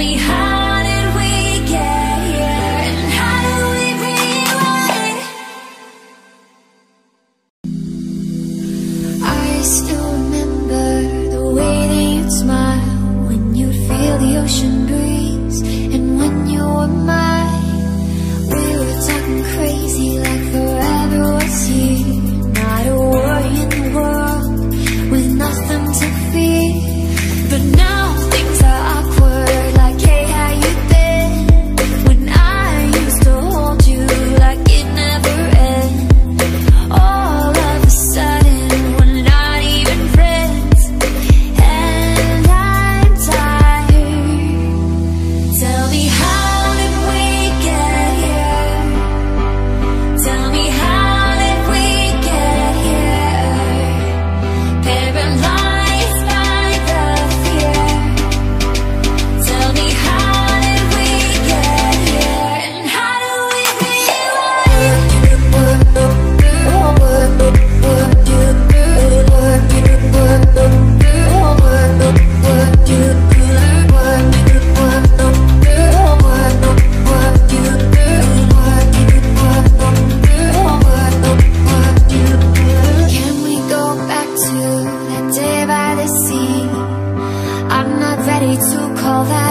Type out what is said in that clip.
me, how did we get here? And how do we rewind? I still remember the way that you'd smile when you'd feel the ocean breeze, and when you were mine, we were talking crazy like forever was here. Not a worry in the world, with nothing to fear. But now things are awkward, like hey, how you been? When I used to hold you like it never ended. All of a sudden we're not even friends, and I'm tired. Tell me, how did we get here? Tell me, how did we get here? Paralyzed by the fear. Tell me, how did we get here? And how do we Can we go back to that day by the sea? I'm not ready to call that